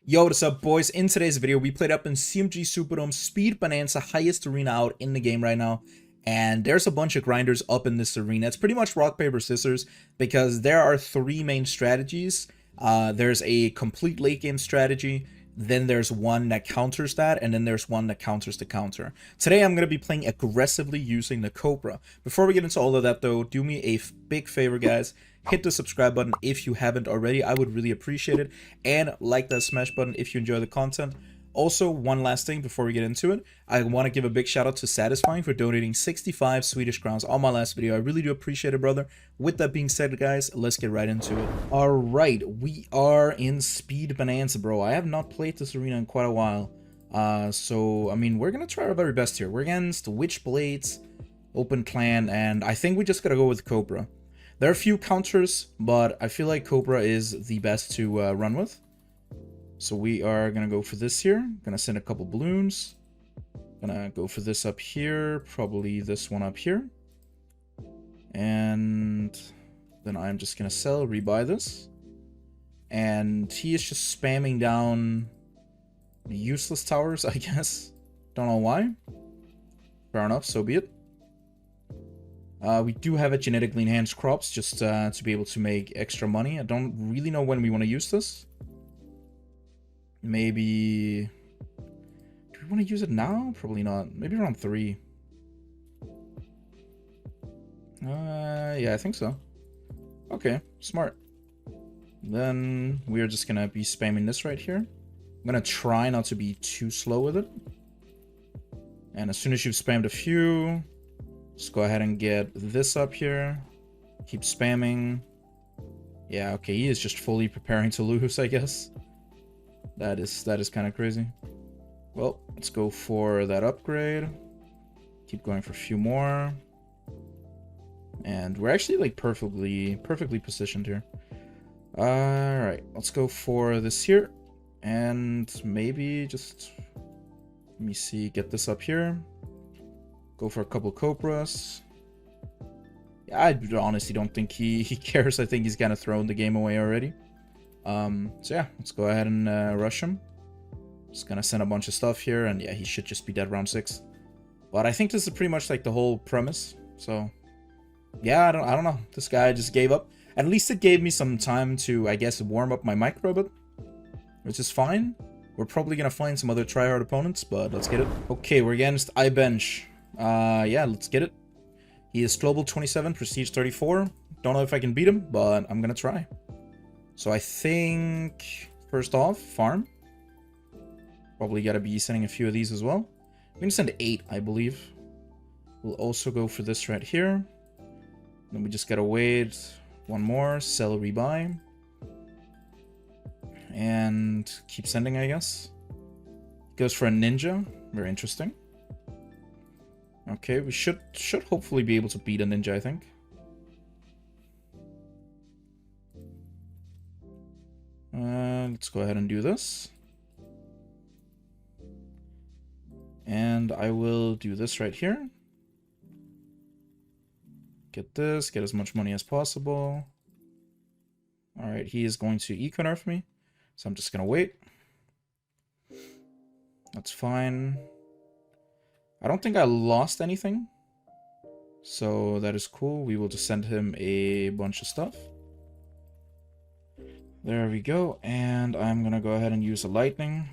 Yo, what's up, boys? In today's video, we played up in CMG Superdome Speed Bonanza, highest arena out in the game right now. And there's a bunch of grinders up in this arena. It's pretty much rock, paper, scissors, because there are three main strategies. There's a complete late game strategy, then there's one that counters that, and then there's one that counters the counter. Today, I'm going to be playing aggressively using the Cobra. Before we get into all of that, though, do me a big favor, guys. Hit the subscribe button if you haven't already. I would really appreciate it. And like that smash button if you enjoy the content. Also, one last thing before we get into it. I want to give a big shout out to Satisfying for donating 65 Swedish crowns on my last video. I really do appreciate it, brother. With that being said, guys, let's get right into it. Alright, we are in Speed Bonanza, bro. I have not played this arena in quite a while. So, I mean, we're going to try our very best here. We're against WitchBlades, Open Clan, and I think we just got to go with Cobra. There are a few counters, but I feel like Cobra is the best to run with. So we are going to go for this here. Going to send a couple balloons. Going to go for this up here. Probably this one up here. And then I'm just going to sell, rebuy this. And he is just spamming down useless towers, I guess. Don't know why. Fair enough, so be it. We do have a genetically enhanced crops just to be able to make extra money. I don't really know when we want to use this. Maybe... Do we want to use it now? Probably not. Maybe around 3. Yeah, I think so. Okay, smart. Then we're just gonna be spamming this right here. I'm gonna try not to be too slow with it. And as soon as you've spammed a few... Let's go ahead and get this up here. Keep spamming. Yeah, okay, he is just fully preparing to lose, I guess. That is kind of crazy. Well, let's go for that upgrade. Keep going for a few more. And we're actually like perfectly positioned here. Alright, let's go for this here. And maybe just, let me see, get this up here. Go for a couple Cobras. Yeah, I honestly don't think he cares. I think he's kind of thrown the game away already. So yeah, let's go ahead and rush him. Just gonna send a bunch of stuff here, and yeah, he should just be dead round 6. But I think this is pretty much like the whole premise. So yeah, I don't know. This guy just gave up. At least it gave me some time to, I guess, warm up my mic a bit, which is fine. We're probably gonna find some other tryhard opponents, but let's get it. Okay, we're against Ibench. Yeah, let's get it. He is global 27, prestige 34. Don't know if I can beat him, but I'm gonna try. So I think first off, farm. Probably gotta be sending a few of these as well. I'm gonna send 8, I believe. We'll also go for this right here. Then we just gotta wait one more, sell, rebuy, and keep sending, I guess. Goes for a ninja, very interesting. Okay, we should hopefully be able to beat a ninja, I think. Let's go ahead and do this. And I will do this right here. Get this, get as much money as possible. Alright, he is going to eco-nerf me. So I'm just gonna wait. That's fine. I don't think I lost anything. So that is cool. We will just send him a bunch of stuff. There we go. And I'm gonna go ahead and use a lightning.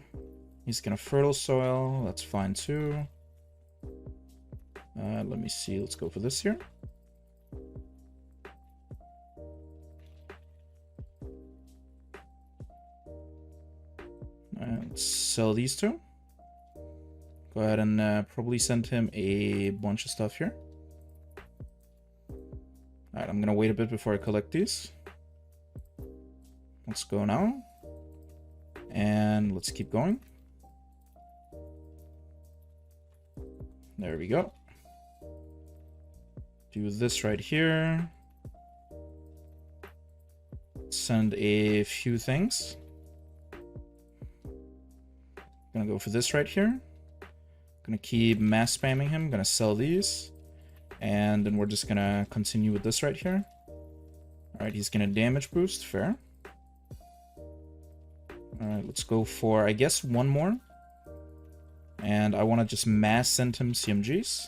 He's gonna fertile soil. That's fine too. Let me see. Let's go for this here. Let's sell these two. Go ahead and probably send him a bunch of stuff here. Alright, I'm gonna wait a bit before I collect these. Let's go now. And let's keep going. There we go. Do this right here. Send a few things. Gonna go for this right here. Gonna keep mass spamming him. Gonna sell these. And then we're just gonna continue with this right here. Alright, he's gonna damage boost. Fair. Alright, let's go for, I guess, one more. And I want to just mass send him CMGs.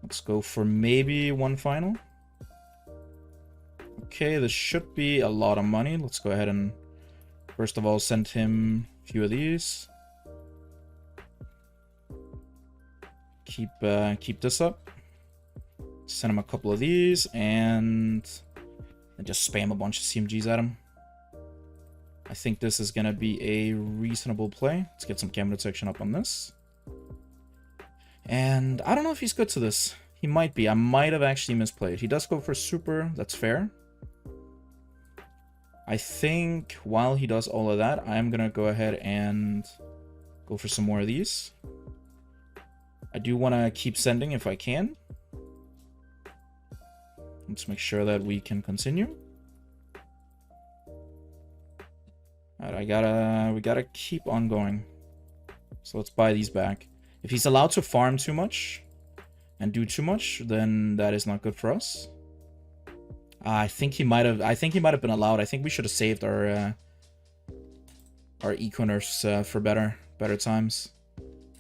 Let's go for maybe one final. Okay, this should be a lot of money. Let's go ahead and first of all send him a few of these. Keep this up. Send him a couple of these and just spam a bunch of CMGs at him. I think this is gonna be a reasonable play. Let's get some camera detection up on this. And I don't know if he's good to this. He might be. I might have actually misplayed. He does go for super. That's fair. I think while he does all of that, I'm gonna go ahead and go for some more of these. I do want to keep sending if I can. Let's make sure that we can continue. Alright, we gotta keep on going. So let's buy these back. If he's allowed to farm too much and do too much, then that is not good for us. I think he might have been allowed. I think we should have saved our eco-nerfs for better times.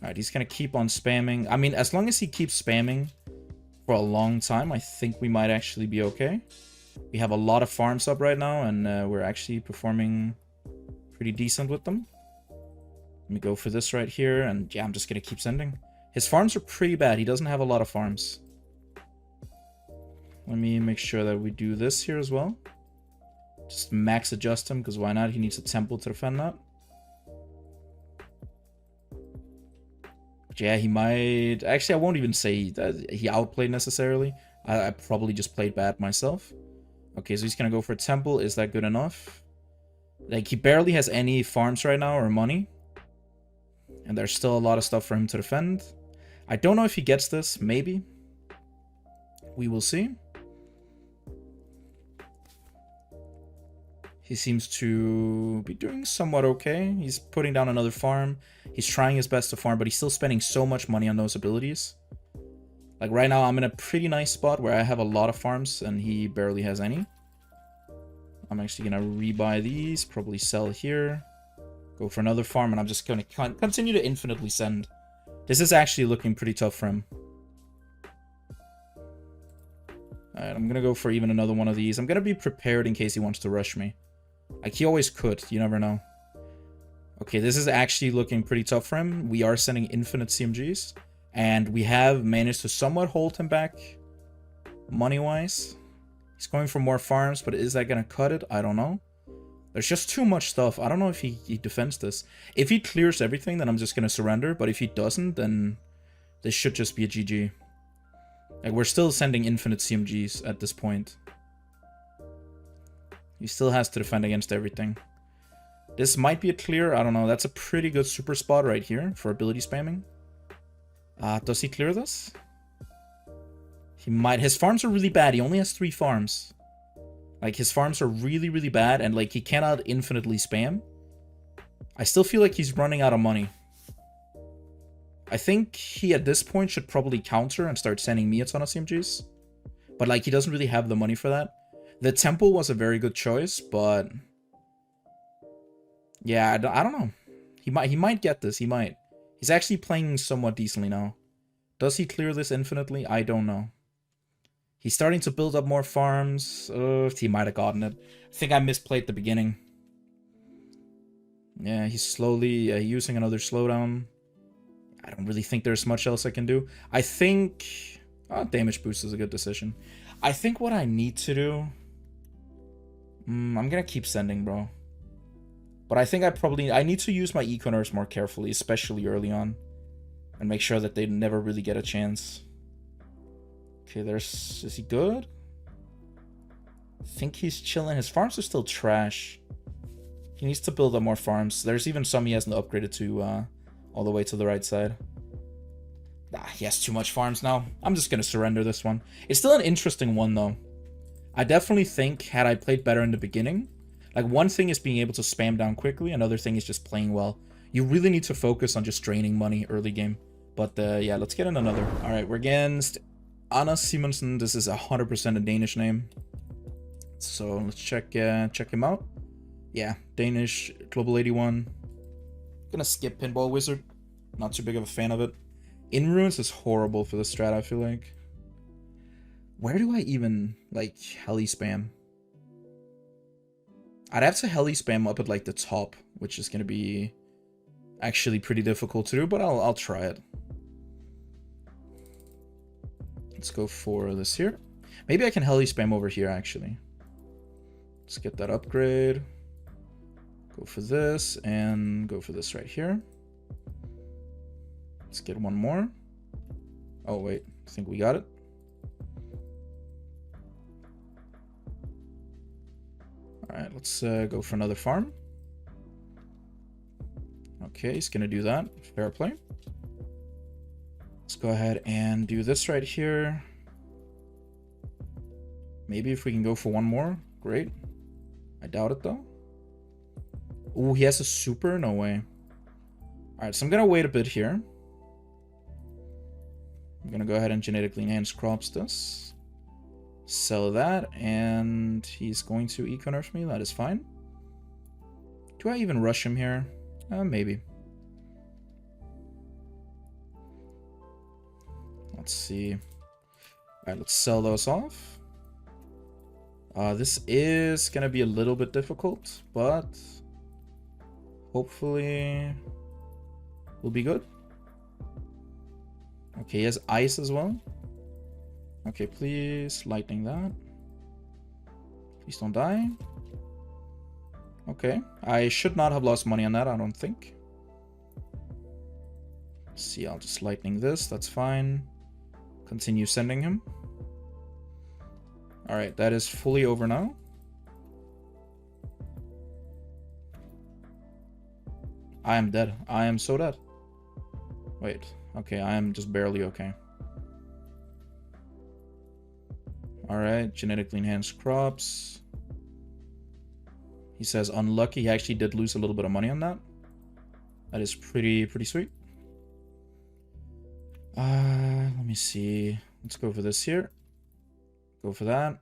Alright, he's gonna keep on spamming. I mean, as long as he keeps spamming for a long time, I think we might actually be okay. We have a lot of farms up right now, and we're actually performing pretty decent with them. Let me go for this right here, and yeah, I'm just gonna keep sending. His farms are pretty bad. He doesn't have a lot of farms. Let me make sure that we do this here as well. Just max adjust him, because why not? He needs a temple to defend that. But yeah, he might... Actually, I won't even say that he outplayed necessarily. I probably just played bad myself. Okay, so he's gonna go for a temple. Is that good enough? Like, he barely has any farms right now or money. And there's still a lot of stuff for him to defend. I don't know if he gets this. Maybe. We will see. He seems to be doing somewhat okay. He's putting down another farm. He's trying his best to farm, but he's still spending so much money on those abilities. Like right now, I'm in a pretty nice spot where I have a lot of farms and he barely has any. I'm actually going to rebuy these, probably sell here. Go for another farm, and I'm just going to continue to infinitely send. This is actually looking pretty tough for him. Alright, I'm going to go for even another one of these. I'm going to be prepared in case he wants to rush me. Like, he always could. You never know. Okay, this is actually looking pretty tough for him. We are sending infinite CMGs. And we have managed to somewhat hold him back money-wise. He's going for more farms, but is that going to cut it? I don't know. There's just too much stuff. I don't know if he defends this. If he clears everything, then I'm just going to surrender. But if he doesn't, then this should just be a GG. Like, we're still sending infinite CMGs at this point. He still has to defend against everything. This might be a clear. I don't know. That's a pretty good super spot right here for ability spamming. Does he clear this? He might. His farms are really bad. He only has 3 farms. Like, his farms are really, really bad, and, like, he cannot infinitely spam. I still feel like he's running out of money. I think he, at this point, should probably counter and start sending me a ton of CMGs. But, like, he doesn't really have the money for that. The temple was a very good choice, but... yeah, I don't know. He might get this. He might. He's actually playing somewhat decently now. Does he clear this infinitely? I don't know. He's starting to build up more farms. He might have gotten it. I think I misplayed the beginning. Yeah, he's slowly using another slowdown. I don't really think there's much else I can do. I think... damage boost is a good decision. I think what I need to do... I'm gonna keep sending, bro. But I think I need to use my eco-nerfs more carefully, especially early on. And make sure that they never really get a chance. Okay, is he good? I think he's chilling. His farms are still trash. He needs to build up more farms. There's even some he hasn't upgraded to all the way to the right side. He has too much farms now. I'm just gonna surrender this one. It's still an interesting one, though. I definitely think, had I played better in the beginning, like, one thing is being able to spam down quickly, another thing is just playing well. You really need to focus on just draining money early game. But, yeah, let's get in another. Alright, we're against Anders Simonsen. This is 100% a Danish name. So let's check him out. Yeah, Danish, Global 81. Gonna skip Pinball Wizard. Not too big of a fan of it. In Ruins is horrible for the strat, I feel like. Where do I even, like, heli spam? I'd have to heli spam up at, like, the top, which is gonna be actually pretty difficult to do, but I'll try it. Let's go for this here. Maybe I can heli spam over here, actually. Let's get that upgrade. Go for this, and go for this right here. Let's get one more. Oh, wait. I think we got it. Alright, let's go for another farm. Okay, he's gonna do that. Fair play. Let's go ahead and do this right here. Maybe if we can go for one more. Great. I doubt it, though. Ooh, he has a super? No way. Alright, so I'm gonna wait a bit here. I'm gonna go ahead and genetically enhance crops this. Sell that, and he's going to eco-nerf me. That is fine. Do I even rush him here? Maybe. Let's see. Alright, let's sell those off. This is gonna be a little bit difficult, but hopefully we'll be good. Okay, he has ice as well. Okay, please, lightning that. Please don't die. Okay, I should not have lost money on that, I don't think. Let's see, I'll just lightning this, that's fine. Continue sending him. Alright, that is fully over now. I am dead. I am so dead. Wait, okay, I am just barely okay. Alright, genetically enhanced crops. He says unlucky. He actually did lose a little bit of money on that. That is pretty sweet. Let me see. Let's go for this here. Go for that.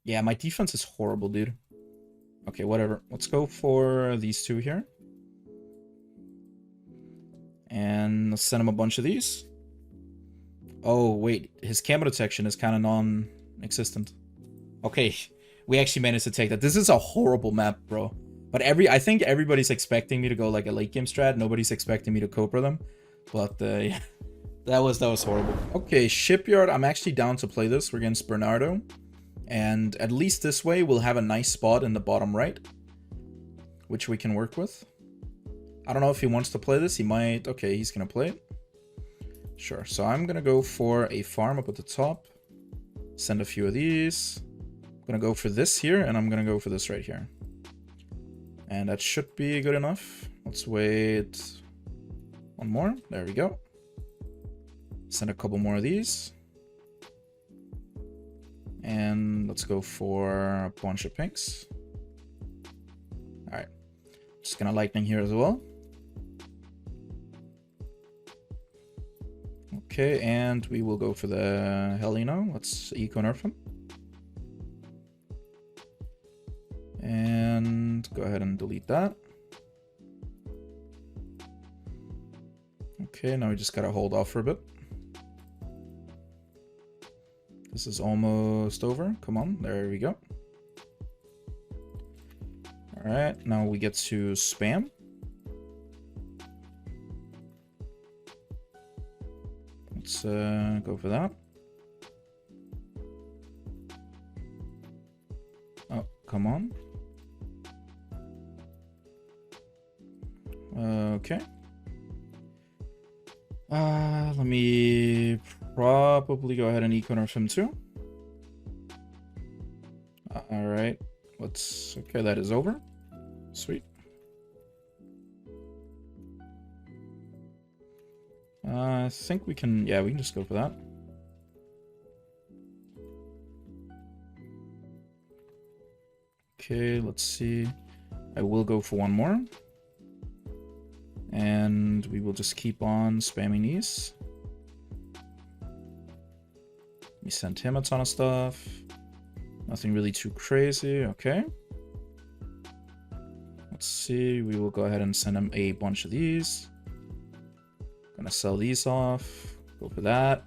Yeah, my defense is horrible, dude. Okay, whatever. Let's go for these two here. And let's send him a bunch of these. Oh, wait. His camo detection is kind of non-existent. Okay, we actually managed to take that. This is a horrible map, bro. But I think everybody's expecting me to go like a late game strat. Nobody's expecting me to Cobra them. But yeah, that was horrible. Okay, Shipyard. I'm actually down to play this. We're against Bernardo. And at least this way, we'll have a nice spot in the bottom right, which we can work with. I don't know if he wants to play this. He might. Okay, he's going to play it. Sure. So I'm going to go for a farm up at the top. Send a few of these. I'm going to go for this here, and I'm going to go for this right here. And that should be good enough. Let's wait one more. There we go. Send a couple more of these. And let's go for a bunch of pinks. Alright. Just gonna lightning here as well. Okay, and we will go for the heli now. Let's eco nerf him. And go ahead and delete that. Okay, now we just gotta hold off for a bit. This is almost over. Come on, there we go. Alright, now we get to spam. Let's go for that. Oh, come on. Okay. Let me probably go ahead and eco-nerf him too. Alright, okay, that is over. Sweet. I think we can, yeah, we can just go for that. Okay, let's see. I will go for one more. And we will just keep on spamming these. We sent him a ton of stuff. Nothing really too crazy. Okay. Let's see. We will go ahead and send him a bunch of these. Gonna sell these off. Go for that.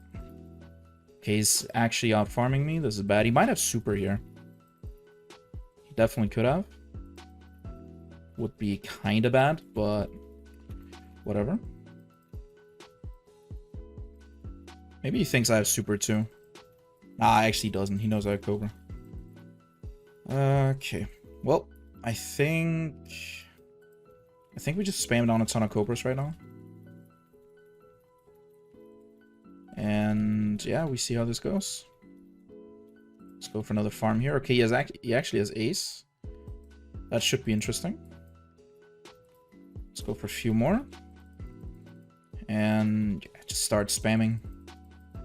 Okay, he's actually out farming me. This is bad. He might have super here. He definitely could have. Would be kind of bad, but whatever. Maybe he thinks I have super too. Nah, actually he doesn't. He knows I have Cobra. Okay. Well, I think we just spammed on a ton of Cobras right now. And yeah, we see how this goes. Let's go for another farm here. Okay, he actually has ace. That should be interesting. Let's go for a few more. And yeah, just start spamming.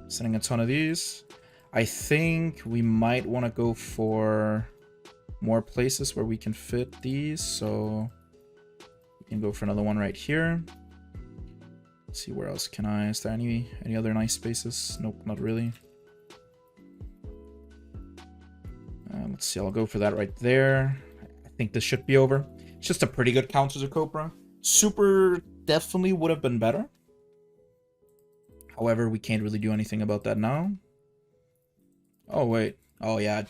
Sending a ton of these. I think we might want to go for more places where we can fit these. So we can go for another one right here. Let's see, where else can I? Is there any other nice spaces? Nope, not really. Let's see, I'll go for that right there. I think this should be over. It's just a pretty good counter to Cobra. Super definitely would have been better. However, we can't really do anything about that now. Oh, wait. Oh, yeah.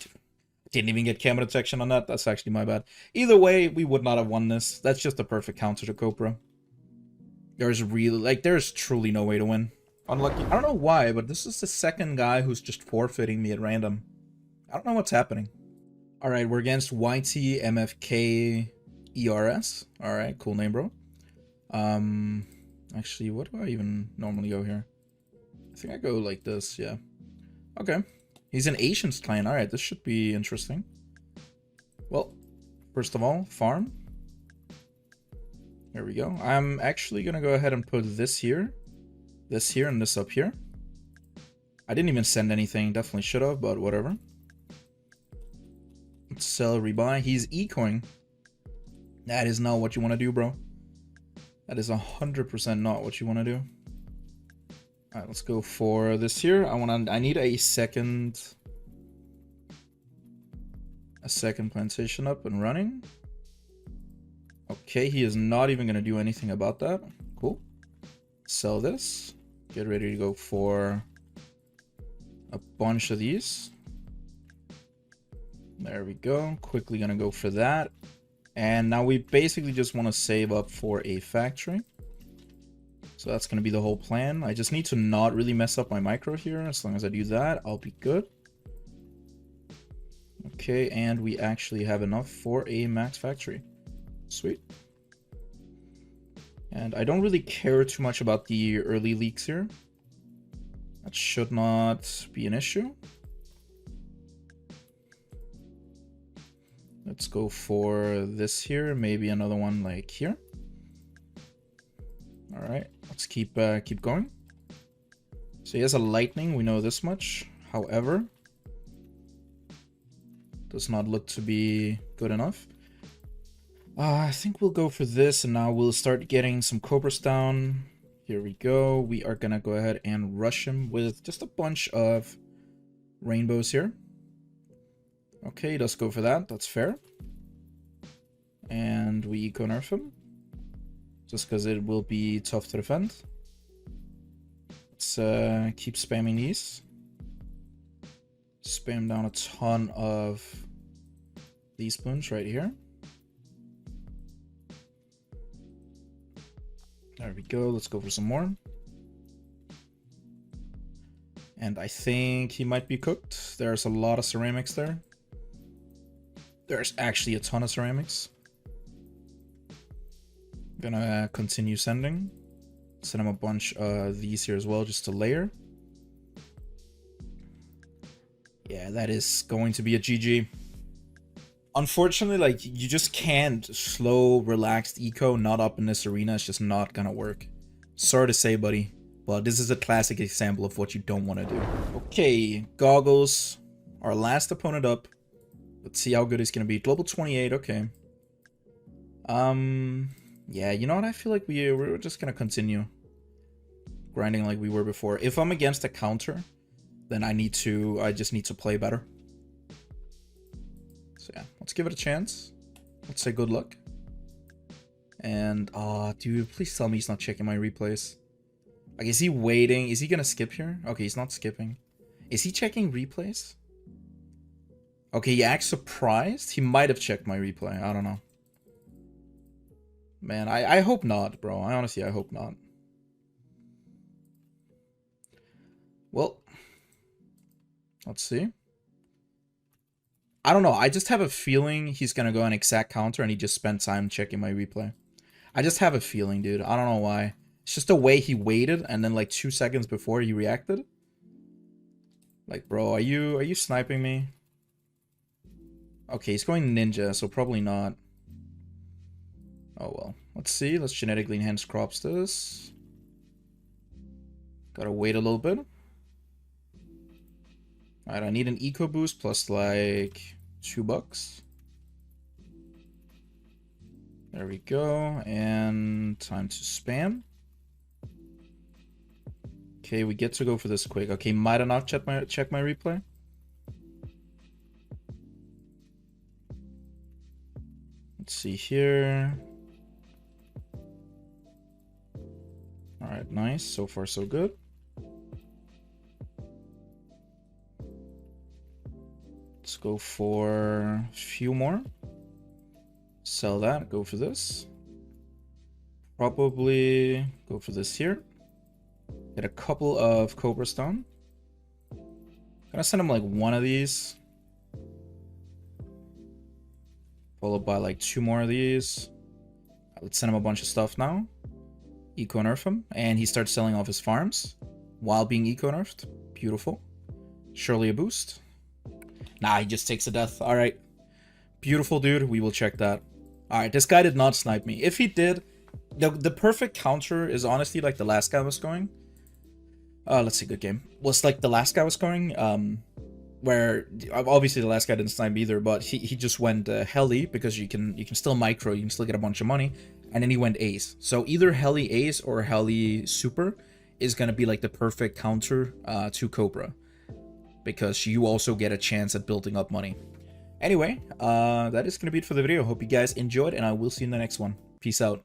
Didn't even get camera detection on that. That's actually my bad. Either way, we would not have won this. That's just a perfect counter to Cobra. There's truly no way to win. Unlucky. I don't know why, but this is the second guy who's just forfeiting me at random. I don't know what's happening. Alright, we're against YT MFKERS. Alright, cool name, bro. Actually, what do I even normally go here? I think I go like this, yeah. Okay. He's an Asians client. Alright, this should be interesting. Well, first of all, farm. There we go. I'm actually gonna go ahead and put this here, and this up here. I didn't even send anything. Definitely should have, but whatever. Let's sell, rebuy. He's ecoing. That is not what you want to do, bro. That is 100% not what you want to do. All right, let's go for this here. I need a second plantation up and running. Okay, he is not even going to do anything about that. Cool. Sell this. Get ready to go for a bunch of these. There we go. Quickly going to go for that. And now we basically just want to save up for a factory. So that's going to be the whole plan. I just need to not really mess up my micro here. As long as I do that, I'll be good. Okay, and we actually have enough for a max factory. Sweet. And I don't really care too much about the early leaks here. That should not be an issue. Let's go for this here, maybe another one like here. All right, let's keep going. So he has a lightning, we know this much. However, does not look to be good enough. I think we'll go for this, and now we'll start getting some Cobras down. Here we go. We are gonna go ahead and rush him with just a bunch of rainbows here. Okay, let's go for that. That's fair. And we eco nerf him. Just because it will be tough to defend. Let's keep spamming these. Spam down a ton of these Bloons right here. There we go. Let's go for some more. And I think he might be cooked. There's a lot of ceramics there. There's actually a ton of ceramics. Gonna continue sending. Send him a bunch of these here as well, just to layer. Yeah, that is going to be a GG. Unfortunately, like, you just can't slow, relaxed eco not up in this arena. It's just not gonna work. Sorry to say, buddy, but this is a classic example of what you don't want to do. Okay, Goggles, our last opponent up. Let's see how good he's gonna be. Global 28, okay. Yeah, you know what? I feel like we're just gonna continue grinding like we were before. If I'm against a counter, then I just need to play better. So yeah, let's give it a chance. Let's say good luck. And, dude, please tell me he's not checking my replays. Like, is he waiting? Is he gonna skip here? Okay, he's not skipping. Is he checking replays? Okay, he acts surprised. He might have checked my replay. I don't know. Man, I hope not, bro. I honestly hope not. Well, let's see. I don't know. I just have a feeling he's gonna go an exact counter and he just spent time checking my replay. I just have a feeling, dude. I don't know why. It's just the way he waited and then like 2 seconds before he reacted. Like, bro, are you sniping me? Okay, he's going ninja, so probably not. Oh well. Let's see. Let's genetically enhance crops this. Gotta wait a little bit. Alright, I need an eco boost plus like $2. There we go. And time to spam. Okay, we get to go for this quick. Okay, might have not check my replay. Let's see here. Alright, nice. So far, so good. Let's go for a few more. Sell that. Go for this. Probably go for this here. Get a couple of Cobra Stone. Gonna send him like one of these. Followed by like 2 more of these. Let's send him a bunch of stuff now. Eco nerf him. And he starts selling off his farms while being eco nerfed. Beautiful. Surely a boost. Nah, he just takes a death. Alright. Beautiful, dude. We will check that. Alright, this guy did not snipe me. If he did, the perfect counter is honestly like the last guy was going. Let's see, good game. Was like the last guy was going, where obviously the last guy didn't snipe either, but he just went heli because you can still micro, you can still get a bunch of money, and then he went ace. So either heli ace or heli super is gonna be like the perfect counter to Cobra, because you also get a chance at building up money. Anyway, that is gonna be it for the video. Hope you guys enjoyed, and I will see you in the next one. Peace out.